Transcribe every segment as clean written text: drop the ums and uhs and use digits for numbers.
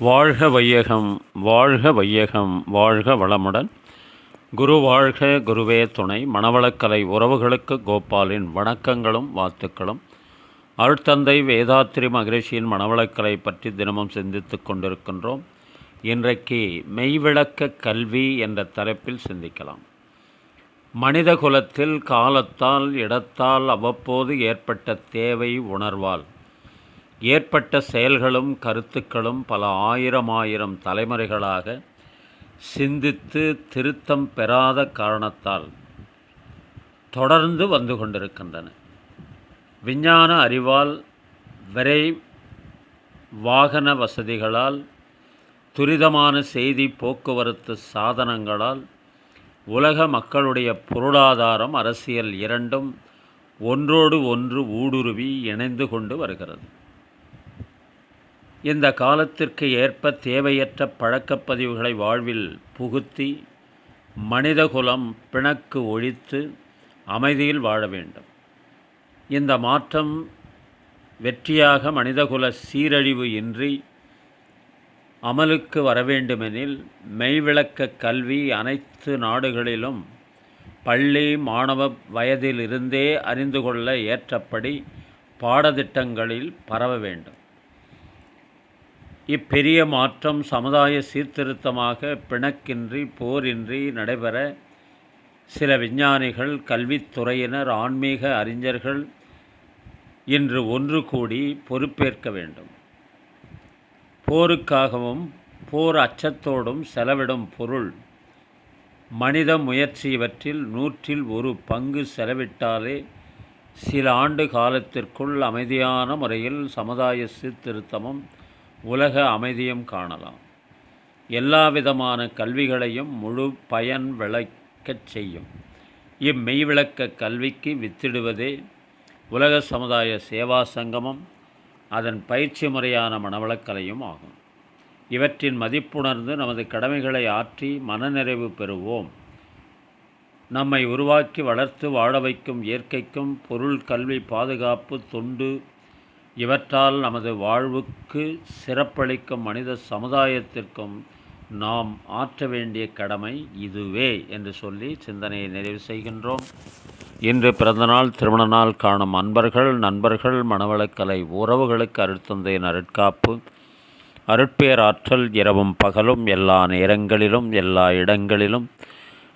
வாழ்க வையகம், வாழ்க வையகம், வாழ்க வளமுடன். குரு வாழ்க, குருவே துணை. மணவளக்கலை உறவுகளுக்கு கோபாலின் வணக்கங்களும் வாழ்த்துக்களும். அருட்தந்தை வேதாத்திரி மகரிஷியின் மணவளக்கலை பற்றி தினமும் சிந்தித்து கொண்டிருக்கின்றோம். இன்றைக்கு மெய்விளக்க கல்வி என்ற தலைப்பில் சிந்திக்கலாம். மனித குலத்தில் காலத்தால் இடத்தால் அவ்வப்போது ஏற்பட்ட தேவை உணர்வால் ஏற்பட்ட செயல்களும் கருத்துக்களும் பல ஆயிரம் தலைமுறைகளாக சிந்தித்து திருத்தம் பெறாத காரணத்தால் தொடர்ந்து வந்து கொண்டிருக்கின்றன. விஞ்ஞான அறிவால், விரை வாகன வசதிகளால், துரிதமான செய்தி போக்குவரத்து சாதனங்களால் உலக மக்களுடைய பொருளாதாரம், அரசியல் இரண்டும் ஒன்றோடு ஒன்று ஊடுருவி இணைந்து கொண்டு வருகிறது. இந்த காலத்திற்கு ஏற்ப தேவையற்ற பழக்கப்பதிவுகளை வாழ்வில் புகுத்தி மனிதகுலம் பிணக்கு ஒழித்து அமைதியில் வாழ வேண்டும். இந்த மாற்றம் வெற்றியாக மனிதகுல சீரழிவு இன்றி அமலுக்கு வரவேண்டுமெனில் மெய்விளக்க கல்வி அனைத்து நாடுகளிலும் பள்ளி மாணவ வயதிலிருந்தே அறிந்து கொள்ள ஏற்றபடி பாடத்திட்டங்களில் பரவ வேண்டும். இப்பெரிய மாற்றம் சமுதாய சீர்திருத்தமாக பிணக்கின்றி போரின்றி நடைபெற சில விஞ்ஞானிகள், கல்வித்துறையினர், ஆன்மீக அறிஞர்கள் இன்று ஒன்று கூடி பொறுப்பேற்க வேண்டும். போருக்காகவும் போர் அச்சத்தோடும் செலவிடும் பொருள், மனித முயற்சி இவற்றில் 100 பங்கு செலவிட்டாலே சில ஆண்டு காலத்திற்குள் அமைதியான முறையில் சமுதாய சீர்திருத்தமும் உலக அமைதியும் காணலாம். எல்லா விதமான கல்விகளையும் முழு பயன் விளக்கச் செய்யும் இம்மெய்விளக்க கல்விக்கு வித்திடுவதே உலக சமுதாய சேவா சங்கமம், அதன் பயிற்சி முறையான மணவளக்கலையும் ஆகும். இவற்றின் மதிப்புணர்ந்து நமது கடமைகளை ஆற்றி மனநிறைவு பெறுவோம். நம்மை உருவாக்கி வளர்த்து வாழ வைக்கும் இயற்கைக்கும் பொருள், கல்வி, பாதுகாப்பு, தொண்டு இவற்றால் நமது வாழ்வுக்கு சிறப்பளிக்கும் மனித சமுதாயத்திற்கும் நாம் ஆற்ற வேண்டிய கடமை இதுவே என்று சொல்லி சிந்தனையை நிறைவு செய்கின்றோம். இன்று பிறந்தநாள், திருமண நாள் காணும் அன்பர்கள், நண்பர்கள், மணவளக்கலை உறவுகளுக்கு அருட்தந்தையின் அருட்காப்பு, அருட்பேராற்றல் இரவும் பகலும் எல்லா நேரங்களிலும் எல்லா இடங்களிலும்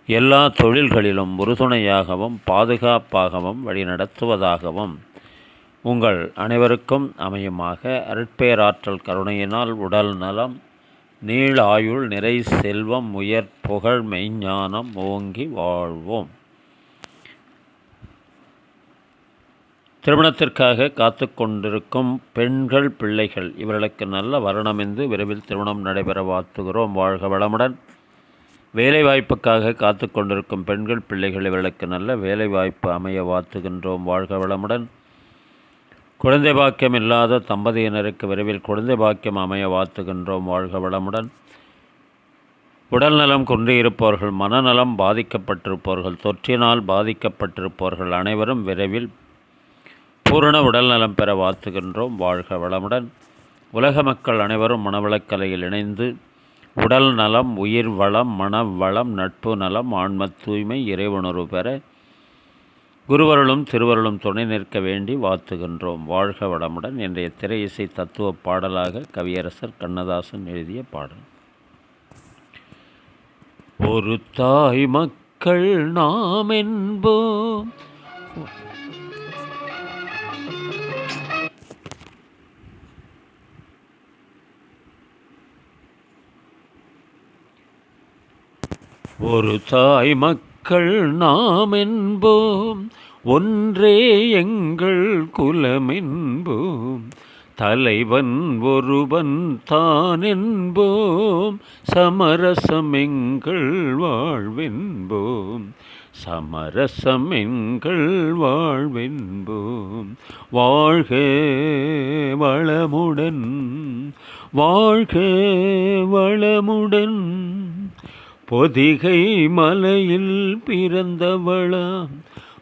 எல்லா தொழில்களிலும் உறுதுணையாகவும் பாதுகாப்பாகவும் வழிநடத்துவதாகவும் உங்கள் அனைவருக்கும் அமையுமாக. அருட்பேராற்றல் கருணையினால் உடல் நலம், நீள் ஆயுள், நிறை செல்வம், உயர் புகழ், மெய்ஞானம் ஓங்கி வாழ்வோம். திருமணத்திற்காக காத்து கொண்டிருக்கும் பெண்கள், பிள்ளைகள் இவர்களுக்கு நல்ல வருணமிந்து விரைவில் திருமணம் நடைபெற வாழ்த்துகிறோம். வாழ்க வளமுடன். வேலைவாய்ப்புக்காக காத்து கொண்டிருக்கும் பெண்கள், பிள்ளைகள் இவர்களுக்கு நல்ல வேலைவாய்ப்பு அமைய வாழ்த்துகின்றோம். வாழ்க வளமுடன். குழந்தை பாக்கியம் இல்லாத தம்பதியினருக்கு விரைவில் குழந்தை பாக்கியம் அமைய வாழ்த்துகின்றோம். வாழ்க வளமுடன். உடல் நலம் குன்றியிருப்பவர்கள், மனநலம் பாதிக்கப்பட்டிருப்பவர்கள், தொற்றினால் பாதிக்கப்பட்டிருப்பவர்கள் அனைவரும் விரைவில் பூரண உடல் நலம் பெற வாழ்த்துகின்றோம். வாழ்க வளமுடன். உலக மக்கள் அனைவரும் மணவளக்கலையில் இணைந்து உடல் நலம், உயிர் வளம், மனவளம், நட்பு நலம், ஆன்ம தூய்மை, இறைவுணர்வு பெற குருவருளும் திருவருளும் துணை நிற்க வேண்டி வாழ்த்துகின்றோம். வாழ்க வளமுடன். இன்றைய திரை இசை தத்துவ பாடலாக கவியரசர் கண்ணதாசன் எழுதிய பாடல். ஒரு தாய் மக்கள் நாம் என்போம், ஒரு தாய் மக்கள் நாம் என்போம், ஒன்றே எங்கள் குலமென்போம், தலைவன் ஒருவன் தான் என்போம், சமரசம் எங்கள் வாழ்வென்போம், சமரசம் எங்கள் வாழ்வென்போம். வாழ்க வளமுடன், வாழ்க வளமுடன். பொதிகை மலையில் பிறந்தவளாம்,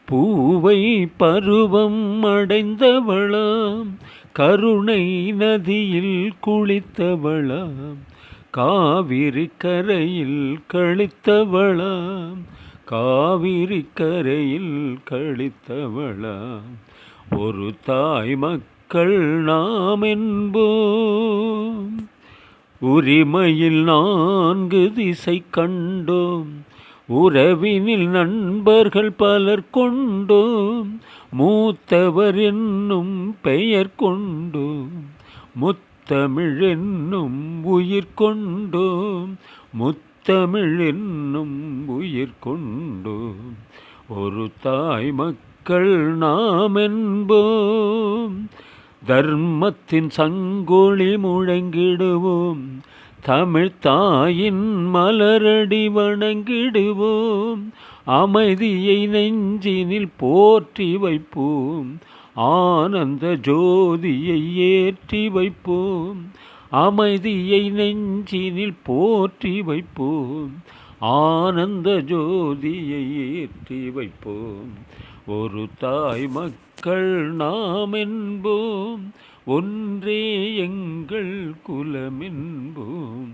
பூவை பருவம் அடைந்தவளாம், கருணை நதியில் குளித்தவளாம், காவிரி கரையில் கழித்தவளாம், காவிரி கரையில் கழித்தவளாம். ஒரு தாய் மக்கள் நாம் என்போம், உரிமையில் 4 திசை கண்டோம், உறவினில் நண்பர்கள் பலர் கொண்டோம், மூத்தவர் என்னும் பெயர் கொண்டோம், முத்தமிழ் என்னும் உயிர் கொண்டோம், முத்தமிழ் என்னும் உயிர் கொண்டோம். ஒரு தாய் மக்கள் நாம் என்போம், தர்மத்தின் சங்கொலி முழங்கிடுவோம், தமிழ் தாயின் மலரடி வணங்கிடுவோம், அமைதியை நெஞ்சினில் போற்றி வைப்போம், ஆனந்த ஜோதியை ஏற்றி வைப்போம், அமைதியை நெஞ்சினில் போற்றி வைப்போம், ஆனந்த ஜோதியை ஏற்றி வைப்போம். ஒரு தாய் மக்கள் நாம் என்போம், ஒன்றே எங்கள் குலமென்போம்.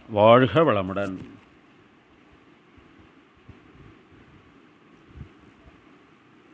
வாழ்க வளமுடன்.